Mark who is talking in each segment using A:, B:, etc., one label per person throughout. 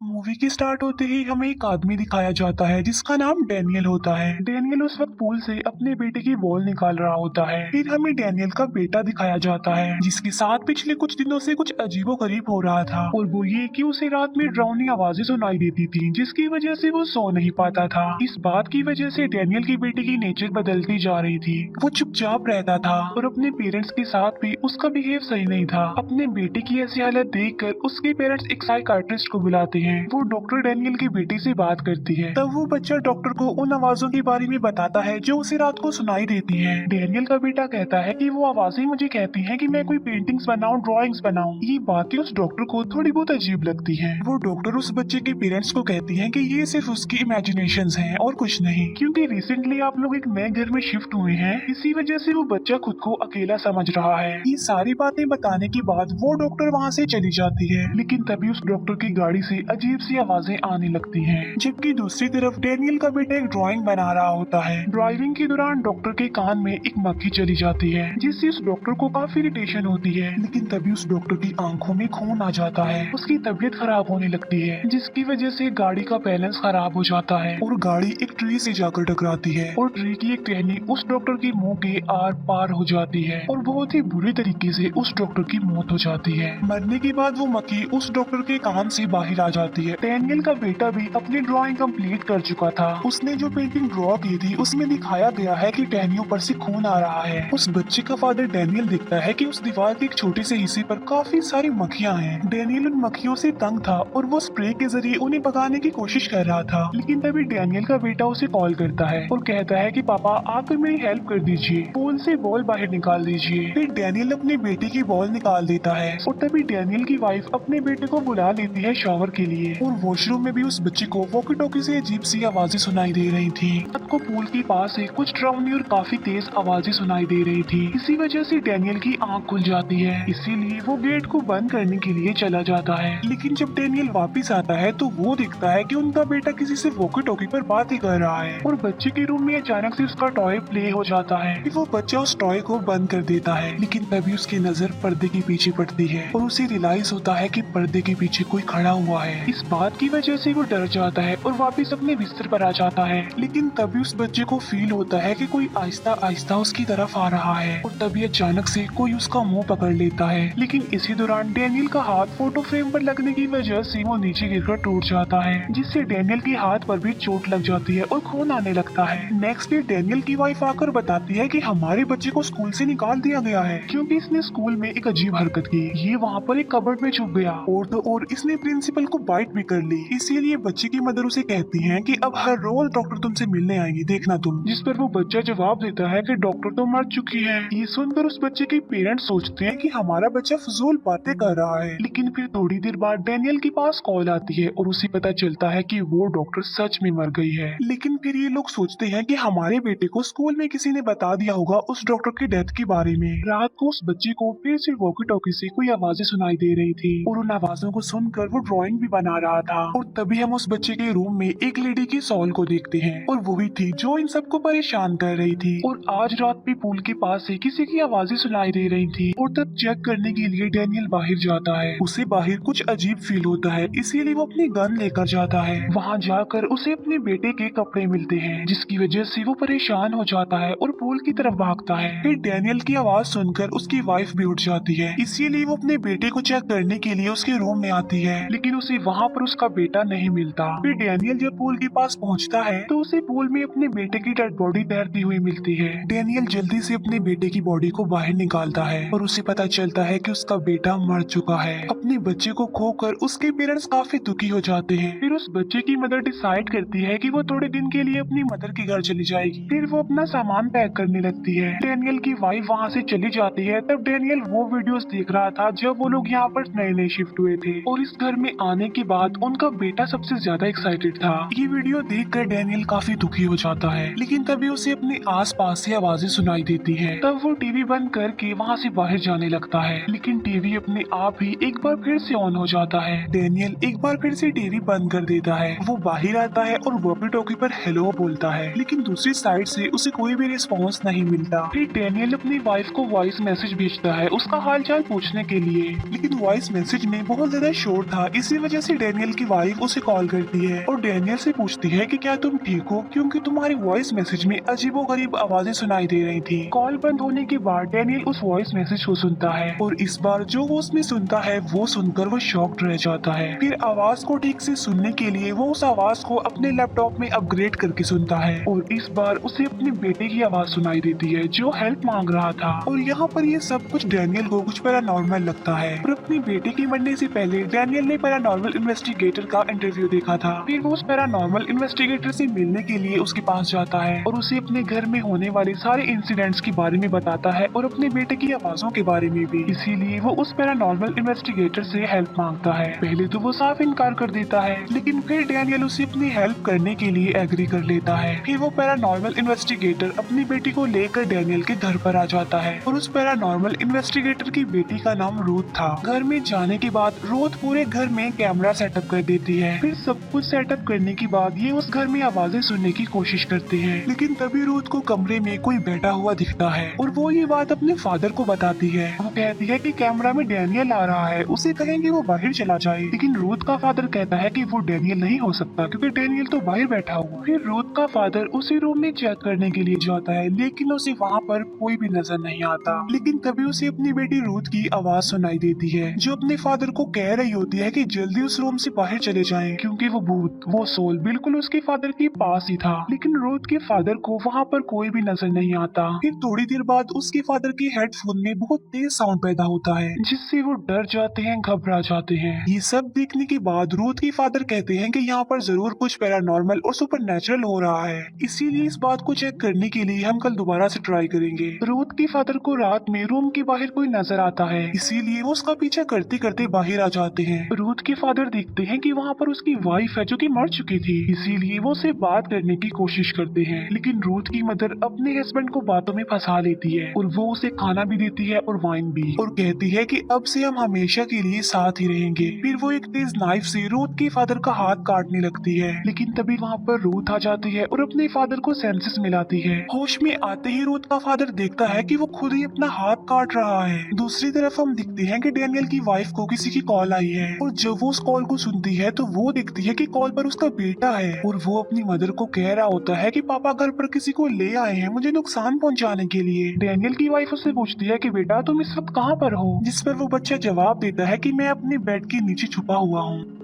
A: Movie के start होते ही हमें एक आदमी दिखाया जाता है जिसका नाम डैनियल होता है। डैनियल उस वक्त पूल से अपने बेटे की बॉल निकाल रहा होता है। फिर हमें डैनियल का बेटा दिखाया जाता है जिसके साथ पिछले कुछ दिनों से कुछ अजीबोगरीब हो रहा था, और वो ये कि उसे रात में डरावनी आवाजें सुनाई देती थी जिसकी वजह से वो सो नहीं पाता था। इस बात की वजह से डैनियल की बेटे की नेचर बदलती जा रही थी। वो चुपचाप रहता था और अपने पेरेंट्स के साथ भी उसका बिहेव सही नहीं था। अपने बेटे की ऐसी हालत देखकर उसके पेरेंट्स एक साइकाट्रिस्ट को बुलाते हैं। वो डॉक्टर डैनियल की बेटी से बात करती है। तब वो बच्चा डॉक्टर को उन आवाजों के बारे में बताता है जो उसे रात को सुनाई देती हैं। डैनियल का बेटा कहता है कि वो आवाजें मुझे कहती हैं कि मैं कोई पेंटिंग्स बनाऊं, ड्राइंग्स बनाऊं। ये बातें उस डॉक्टर को थोड़ी बहुत अजीब लगती हैं। वो डॉक्टर उस बच्चे के पेरेंट्स को कहती है कि ये सिर्फ उसकी इमेजिनेशंस हैं और कुछ नहीं, क्योंकि रिसेंटली आप लोग एक नए घर में शिफ्ट हुए हैं, इसी वजह से वो बच्चा खुद को अकेला समझ रहा है। ये सारी बातें बताने के बाद वो डॉक्टर वहाँ से चली जाती है, लेकिन तभी उस डॉक्टर की गाड़ी से अजीब सी आवाजें आने लगती हैं। जबकि दूसरी तरफ डैनियल का बेटा एक ड्राइंग बना रहा होता है। ड्राइविंग के दौरान डॉक्टर के कान में एक मक्खी चली जाती है जिससे उस डॉक्टर को काफी इरिटेशन होती है, लेकिन तभी उस डॉक्टर की आंखों में खून आ जाता है। उसकी तबीयत खराब होने लगती है जिसकी वजह से गाड़ी का बैलेंस खराब हो जाता है और गाड़ी एक ट्री से जाकर टकराती है और ट्री की एक टहनी उस डॉक्टर की मुंह के आर पार हो जाती है और बहुत ही बुरी तरीके से उस डॉक्टर की मौत हो जाती है। मरने के बाद वो मक्खी उस डॉक्टर के कान से बाहर आ जाती है। डैनियल का बेटा भी अपनी ड्राइंग कंप्लीट कर चुका था। उसने जो पेंटिंग ड्रॉ की थी उसमें दिखाया गया है कि टहनियों पर से खून आ रहा है। उस बच्चे का फादर डैनियल देखता है कि उस दीवार के एक छोटे से हिस्से पर काफी सारी मक्खियां हैं। डैनियल उन मक्खियों से तंग था और वो स्प्रे के जरिए उन्हें भगाने की कोशिश कर रहा था, लेकिन तभी डैनियल का बेटा उसे कॉल करता है और कहता है कि पापा आकर मेरी हेल्प कर दीजिए, पूल से बॉल बाहर निकाल दीजिए। फिर डैनियल अपने बेटे की बॉल निकाल देता है और तभी डैनियल की वाइफ अपने बेटे को बुला लेती है शॉवर के लिए, और वॉशरूम में भी उस बच्चे को वॉकी टॉकी से अजीब सी आवाजें सुनाई दे रही थी। रात को पूल के पास से कुछ डरावनी और काफी तेज आवाजें सुनाई दे रही थी। इसी वजह से डैनियल की आंख खुल जाती है, इसीलिए वो गेट को बंद करने के लिए चला जाता है। लेकिन जब डैनियल वापस आता है तो वो देखता है कि उनका बेटा किसी से वॉकी टॉकी पर बात ही कर रहा है, और बच्चे के रूम में अचानक से उसका टॉय प्ले हो जाता है। फिर वो बच्चा उस टॉय को बंद कर देता है, लेकिन तभी उसकी नजर पर्दे के पीछे पड़ती है और उसे रियलाइज होता है कि पर्दे के पीछे कोई खड़ा हुआ है। इस बात की वजह से वो डर जाता है और वापस अपने बिस्तर पर आ जाता है, लेकिन तभी उस बच्चे को फील होता है कि कोई आहिस्ता आहिस्ता उसकी तरफ आ रहा है, और तभी अचानक से कोई उसका मुंह पकड़ लेता है। लेकिन इसी दौरान डैनियल का हाथ फोटो फ्रेम पर लगने की वजह से वो नीचे गिरकर टूट जाता है, जिससे डैनियल के हाथ पर भी चोट लग जाती है और खून आने लगता है। नेक्स्ट डे डैनियल की वाइफ आकर बताती है कि हमारे बच्चे को स्कूल से निकाल दिया गया है क्योंकि इसने स्कूल में एक अजीब हरकत की। ये वहाँ पर एक कबर्ड में छुप गया, और तो और इसने प्रिंसिपल को बाइट भी कर ली। इसीलिए बच्चे की मदर उसे कहती है कि अब हर रोज डॉक्टर तुमसे मिलने आएंगी, देखना तुम। जिस पर वो बच्चा जवाब देता है कि डॉक्टर तो मर चुकी है। ये सुनकर उस बच्चे के पेरेंट्स सोचते हैं कि हमारा बच्चा फजूल बातें कर रहा है, लेकिन फिर थोड़ी देर बाद डैनियल के पास कॉल आती है और उसे पता चलता है कि वो डॉक्टर सच में मर गई है। लेकिन फिर ये लोग सोचते हैं कि हमारे बेटे को स्कूल में किसी ने बता दिया होगा उस डॉक्टर की डेथ के बारे में। रात को उस बच्चे को फिर से वॉकी टॉकी से कोई आवाजें सुनाई दे रही थी, और उन आवाजों को सुनकर वो ड्राइंग भी बना रहा था। और तभी हम उस बच्चे के रूम में एक लेडी की सॉल को देखते हैं, और वही थी जो इन सबको परेशान कर रही थी। और आज रात भी पूल के पास से किसी की आवाजें सुनाई दे रही थी, और तब चेक करने के लिए डैनियल बाहर जाता है। उसे बाहर कुछ अजीब फील होता है, इसीलिए वो अपनी गन लेकर जाता है। वहाँ जाकर उसे अपने बेटे के कपड़े मिलते हैं, जिसकी वजह से वो परेशान हो जाता है और पूल की तरफ भागता है। फिर डैनियल की आवाज सुनकर उसकी वाइफ भी उठ जाती है, इसीलिए वो अपने बेटे को चेक करने के लिए उसके रूम में आती है, लेकिन उसे वहाँ पर उसका बेटा नहीं मिलता। फिर डैनियल जब पूल के पास पहुँचता है तो उसे पूल में अपने बेटे की डेड बॉडी तैरती हुई मिलती है। डैनियल जल्दी से अपने बेटे की बॉडी को बाहर निकालता है और उसे पता चलता है कि उसका बेटा मर चुका है। अपने बच्चे को खोकर उसके पेरेंट्स काफी दुखी हो जाते हैं। फिर उस बच्चे की मदर डिसाइड करती है कि वो थोड़े दिन के लिए अपनी मदर के घर चली जाएगी। फिर वो अपना सामान पैक करने लगती है। डैनियल की वाइफ वहाँ से चली जाती है। तब डैनियल वो वीडियोस देख रहा था जब वो लोग यहाँ पर नए नए शिफ्ट हुए थे, और इस घर में आने के बाद उनका बेटा सबसे ज्यादा एक्साइटेड था। ये वीडियो देखकर डैनियल काफी दुखी हो जाता है, लेकिन तभी उसे अपने आस पास से आवाजें सुनाई देती है। तब वो टीवी बंद करके वहाँ से बाहर जाने लगता है, लेकिन टीवी अपने आप ही एक बार फिर से ऑन हो जाता है। डैनियल एक बार फिर से टीवी बंद कर देता है। वो बाहर आता है और वॉकी टॉकी पर हेलो बोलता है, लेकिन दूसरी साइड से उसे कोई भी रिस्पॉन्स नहीं मिलता। फिर डैनियल अपनी वाइफ को वॉइस मैसेज भेजता है उसका हालचाल पूछने के लिए, लेकिन वॉइस मैसेज में बहुत ज्यादा शोर था, इसी वजह से डेनियल की वाइफ उसे कॉल करती है और डेनियल से पूछती है कि क्या तुम ठीक हो, क्योंकि तुम्हारी वॉइस मैसेज में अजीबोगरीब आवाजें सुनाई दे रही थी। कॉल बंद होने के बाद डेनियल उस वॉइस मैसेज को सुनता है और इस बार जो वो उसमें सुनता है वो सुनकर वो शॉक्ड रह जाता है। फिर आवाज को ठीक से सुनने के लिए वो उस आवाज को अपने लैपटॉप में अपग्रेड करके सुनता है और इस बार उसे अपने बेटे की आवाज सुनाई देती है जो हेल्प मांग रहा था। और यहाँ पर ये सब कुछ डेनियल को कुछ पैरानॉर्मल लगता है। और अपने बेटे के मरने से पहले डेनियल ने पैरानॉर्मल इन्वेस्टिगेटर का इंटरव्यू देखा था। फिर वो उस पैरानॉर्मल इन्वेस्टिगेटर से मिलने के लिए उसके पास जाता है और उसे अपने घर में होने वाले सारे इंसिडेंट्स के बारे में बताता है और अपने बेटे की आवाजों के बारे में भी। इसीलिए वो उस पैरानॉर्मल इन्वेस्टिगेटर से हेल्प मांगता है। पहले तो वो साफ इनकार कर देता है, लेकिन फिर डेनियल उसे अपनी हेल्प करने के लिए एग्री कर लेता है। फिर वो पैरानॉर्मल इन्वेस्टिगेटर अपनी बेटी को लेकर डेनियल के घर पर आ जाता है और उस पैरानॉर्मल इन्वेस्टिगेटर की बेटी का नाम रूथ था। घर में जाने के बाद रूथ पूरे घर में कैमरा सेटअप कर देती है। फिर सब कुछ सेटअप करने के बाद ये उस घर में आवाजें सुनने की कोशिश करते हैं, लेकिन तभी रूथ को कमरे में कोई बैठा हुआ दिखता है और वो ये बात अपने फादर को बताती है। वो कहती है कि कैमरा में डेनियल आ रहा है, उसे कहेंगे वो बाहर चला जाए। लेकिन रूथ का फादर कहता है कि वो डेनियल नहीं हो सकता क्योंकि डेनियल तो बाहर बैठा हुआ। फिर रूथ का फादर उसी रूम में चेक करने के लिए जाता है, लेकिन उसे वहाँ पर कोई भी नजर नहीं आता। लेकिन तभी उसे अपनी बेटी रूथ की आवाज सुनाई देती है जो अपने फादर को कह रही होती है कि जल्दी उस रूम से बाहर चले जाएं, क्योंकि वो भूत, वो सोल बिल्कुल उसके फादर के पास ही था। लेकिन रूथ के फादर को वहाँ पर कोई भी नजर नहीं आता। फिर थोड़ी देर बाद उसके फादर के हेडफोन में बहुत तेज साउंड पैदा होता है जिससे वो डर जाते हैं, घबरा जाते हैं। ये सब देखने के बाद रूथ के फादर कहते हैं कि यहाँ पर जरूर कुछ पैरानॉर्मल और सुपरनैचुरल हो रहा है, इसीलिए इस बात को चेक करने के लिए हम कल दोबारा से ट्राई करेंगे। रूथ के फादर को रात में रूम के बाहर कोई नजर आता है, इसीलिए वो उसका पीछा करते करते बाहर आ जाते हैं। रूथ के फादर देखते हैं कि वहाँ पर उसकी वाइफ है जो कि मर चुकी थी, इसीलिए वो उससे बात करने की कोशिश करते हैं। लेकिन रूथ की मदर अपने हस्बैंड को बातों में फंसा लेती है और वो उसे खाना भी देती है और वाइन भी, और कहती है कि अब से हम हमेशा के लिए साथ ही रहेंगे। फिर वो एक तेज नाइफ से रूथ के फादर का हाथ काटने लगती है, लेकिन तभी वहाँ पर रूथ आ जाती है और अपने फादर को सेंसेस मिलाती है। होश में आते ही रूथ का फादर देखता है कि वो खुद ही अपना हाथ काट रहा है। दूसरी तरफ हम दिखते हैं कि डेनियल की वाइफ को किसी की कॉल आई है और जब वो उस कॉल को सुनती है तो वो देखती है कि कॉल पर उसका बेटा है और वो अपनी मदर को कह रहा होता है कि पापा घर पर किसी को ले आए हैं मुझे नुकसान पहुंचाने के लिए। डेनियल की वाइफ उससे पूछती है कि बेटा तुम इस वक्त कहाँ पर हो, जिस पर वो बच्चा जवाब देता है कि मैं अपने बेड के नीचे छुपा हुआ हूँ।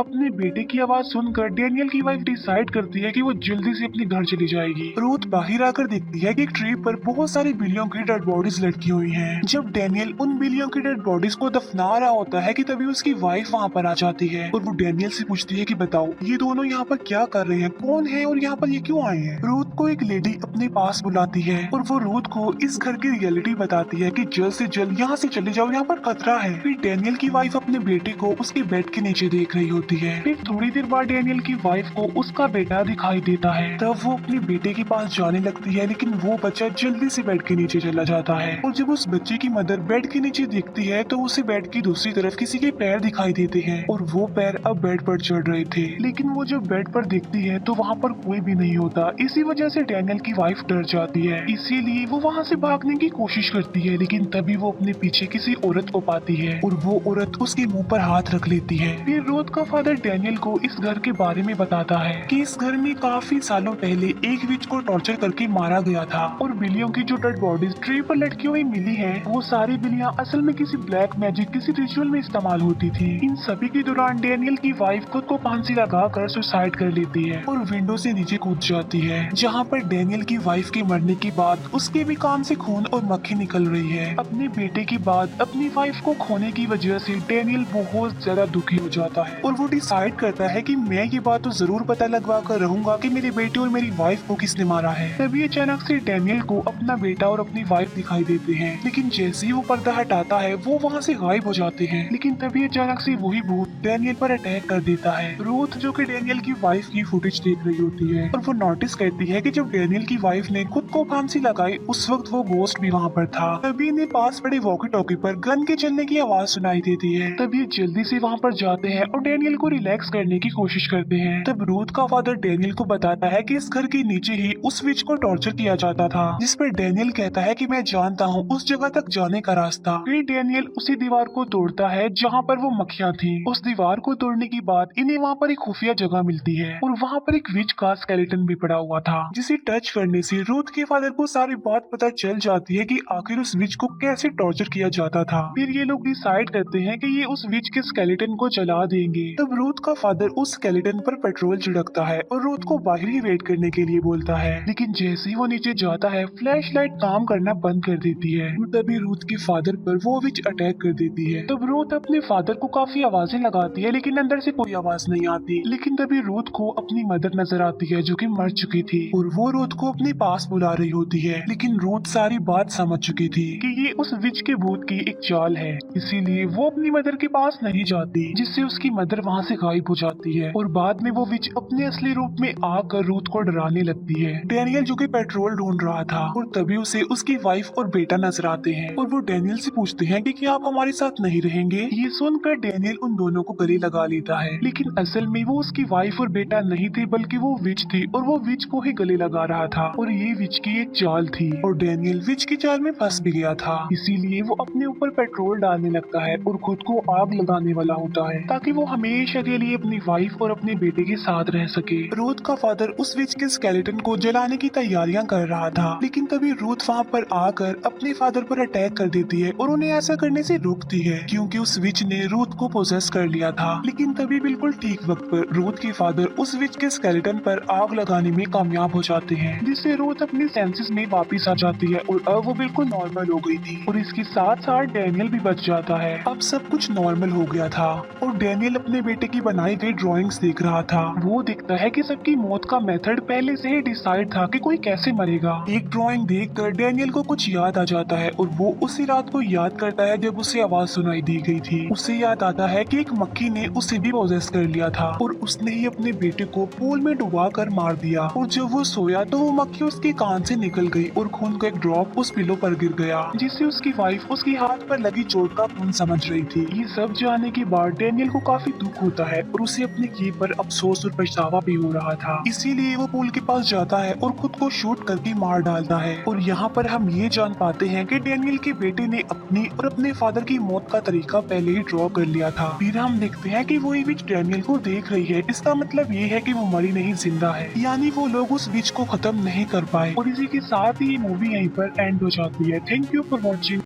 A: अपने बेटे की आवाज सुनकर डेनियल की वाइफ डिसाइड करती है कि वो जल्दी से अपने घर चली जाएगी। रूथ बाहर आकर देखती है कि एक ट्री पर बहुत सारी बिल्लियों की डेड बॉडीज लटकी हुई हैं। जब डेनियल उन बिल्लियों की डेड बॉडीज को दफना रहा होता है कि तभी उसकी वाइफ वहाँ पर आ जाती है और वो डेनियल से पूछती है कि बताओ ये दोनों यहाँ पर क्या कर रहे हैं, कौन है और यहाँ पर ये क्यों आए हैं। रूथ को एक लेडी अपने पास बुलाती है और वो रूथ को इस घर की रियलिटी बताती है कि जल्द से जल्द यहाँ से चले जाओ, यहाँ पर खतरा है। फिर डेनियल की वाइफ अपने बेटे को उसके बेड के नीचे देख रही होती है। फिर थोड़ी देर बाद डेनियल की वाइफ को उसका बेटा दिखाई देता है, तब वो अपने बेटे के पास जाने लगती है, लेकिन वो बच्चा जल्दी से बेड के नीचे चला जाता है। और जब उस बच्चे की मदर बेड के नीचे देखती है तो उसे बेड की दूसरी तरफ किसी के पैर दिखाई देते हैं और वो पैर अब बेड पर चढ़ रहे थे। लेकिन वो जब बेड पर देखती है तो वहाँ पर कोई भी नहीं होता। इसी वजह से डेनियल की वाइफ डर जाती है, इसीलिए वो वहाँ से भागने की कोशिश करती है, लेकिन तभी वो अपने पीछे किसी औरत को पाती है और वो औरत उसके मुंह पर हाथ रख लेती है। फिर रूथ का फादर डेनियल को इस घर के बारे में बताता है कि इस घर में काफी सालों पहले एक विच को टॉर्चर करके मारा गया था और बिल्लियों की जो डेड बॉडीज ट्री पर लटकी हुई मिली है वो सारी बिल्लियां असल में किसी ब्लैक मैजिक किसी रिचुअल में इस्तेमाल होती थी। इन सभी के दौरान डेनियल की वाइफ खुद को फांसी लगाकर सुसाइड कर लेती है और विंडो से नीचे कूद जाती है, जहाँ पर डेनियल की वाइफ के मरने के बाद उसके भी कान से खून और मक्खी निकल रही है। अपने बेटे के बाद अपनी वाइफ को खोने की वजह से डेनियल बहुत ज्यादा दुखी हो जाता है और वो डिसाइड करता है कि मैं ये बात तो जरूर पता लगवा कर रहूंगा कि मेरे बेटे और मेरी वाइफ को किसने मारा है। तभी अचानक से डेनियल को अपना बेटा और अपनी वाइफ दिखाई देते हैं, लेकिन जैसे ही वो पर्दा हटाता है वो वहाँ से गायब हो जाते हैं। लेकिन तभी अचानक से वही भूत डेनियल पर अटैक कर देता है। रूथ जो कि डेनियल की वाइफ की फुटेज देख रही होती है और वो नोटिस करती है कि जब डेनियल की वाइफ ने खुद को फांसी लगाई उस वक्त वो गोस्ट भी वहाँ पर था। तभी इन्हें पास पड़े वॉकी टॉकी पर गन के चलने की आवाज सुनाई देती है। तभी जल्दी से वहाँ पर जाते हैं और डेनियल को रिलैक्स करने की कोशिश करते हैं। तब रूथ का फादर डेनियल को बताता है कि इस घर के नीचे ही उस विच को टॉर्चर किया जाता था, जिस पर डेनियल कहता है कि मैं जानता हूँ उस जगह तक जाने का रास्ता। फिर डेनियल उसी दीवार को तोड़ता है जहाँ पर वो मक्खियाँ थी। उस दीवार को तोड़ने के बाद इन्हें वहाँ पर एक खुफिया जगह मिलती है और वहाँ पर एक विच का स्केलेटन भी पड़ा हुआ था, जिसे टच करने से रूथ के फादर को सारी बात पता चल जाती है कि आखिर उस विच को कैसे टॉर्चर किया जाता था। फिर ये लोग डिसाइड करते हैं कि ये उस विच के स्केलेटन को जला देंगे। तब रूथ का फादर उस स्केलेटन पर पेट्रोल छिड़कता है और रूथ को बाहर ही वेट करने के लिए बोलता है, लेकिन जैसे ही वो नीचे जाता है फ्लैश लाइट काम करना बंद कर देती है। तभी रूथ के फादर पर वो विच अटैक कर देती है। तब रूथ अपने फादर को काफी आवाजें लगाती है, लेकिन अंदर से कोई आवाज नहीं आती। लेकिन तभी रूथ को अपनी मदर नजर आती है जो कि मर चुकी थी और वो रूथ को अपने पास बुला रही होती है। लेकिन रूथ सारी बात समझ चुकी थी कि ये उस विच के भूत की एक चाल है, इसीलिए वो अपनी मदर के पास नहीं जाती, जिससे उसकी मदर वहाँ से गायब हो जाती है। और बाद में वो विच अपने असली रूप में आकर रूथ को डराने लगती है। डेनियल जो कि पेट्रोल ढूंढ रहा था और तभी उसे उसकी वाइफ और बेटा नजर आते हैं और वो डेनियल से पूछते हैं कि क्या आप हमारे साथ नहीं रहेंगे। ये सुनकर डेनियल उन दोनों को गले लगा लेता है, लेकिन असल में वो उसकी वाइफ और बेटा नहीं थे बल्कि वो विच थी और वो विच को ही गले लगा रहा था और ये विच की एक चाल थी और डेनियल विच की चाल में फंस भी गया था। इसीलिए वो अपने ऊपर पेट्रोल डालने लगता है और खुद को आग लगाने वाला होता है ताकि वो हमेशा के लिए अपनी वाइफ और अपने बेटे के साथ रह सके। रूथ का फादर उस विच के स्केलेटन को जलाने की तैयारियां कर रहा था, लेकिन तभी रूथ वहाँ पर आकर अपने फादर पर अटैक कर देती है और उन्हें ऐसा करने से रोकती है क्योंकि उस विच ने रूथ को पोजेस कर लिया था। लेकिन तभी बिल्कुल ठीक वक्त पर रूथ के फादर उस विच के स्केलेटन पर आग लगाने में कामयाब हो जाते हैं, जिससे रूथ अपने सेंसेस में वापस आ जाती है और अब वो बिल्कुल नॉर्मल हो गई थी और इसके साथ साथ डेनियल भी बच जाता है। अब सब कुछ नॉर्मल हो गया था और डेनियल अपने बेटे की बनाई गई ड्राइंग्स देख रहा था। वो देखता है कि सबकी मौत का मेथड पहले से ही डिसाइड था कि कोई कैसे मरेगा। एक ड्राइंग देखकर डेनियल को कुछ याद आ जाता है और वो उसी रात को याद करता है जब उसे आवाज सुनाई दी गई थी। उसे याद आता है कि एक मक्खी ने उसे भी पोजेस कर लिया था और उसने ही अपने बेटे को पूल में डुबा कर मार दिया और जब वो सोया तो वो मक्खी उसके कान से निकल गई और खून का एक ड्रॉप उस पिलो पर गिर गया, जिससे उसकी वाइफ उसकी हाथ पर लगी चोट का खून समझ रही थी। ये सब जानने के बाद डेनियल को काफी दुख होता है और उसे अपने किए पर अफसोस और पछतावा भी हो रहा था। इसीलिए वो पूल के पास जाता है और खुद को शूट करके मार डालता है। और यहाँ पर हम ये जान पाते हैं कि डेनियल के बेटे ने अपनी और अपने फादर की मौत का तरीका पहले ही ड्रॉ कर लिया था। फिर हम देखते हैं कि वो विच डेनियल को देख रही है। इसका मतलब ये है कि वो मरी नहीं, जिंदा है, यानी वो लोग उस विच को खत्म नहीं कर पाए। और इसी के साथ ही ये मूवी यहीं पर एंड हो जाती है। Thank you for watching.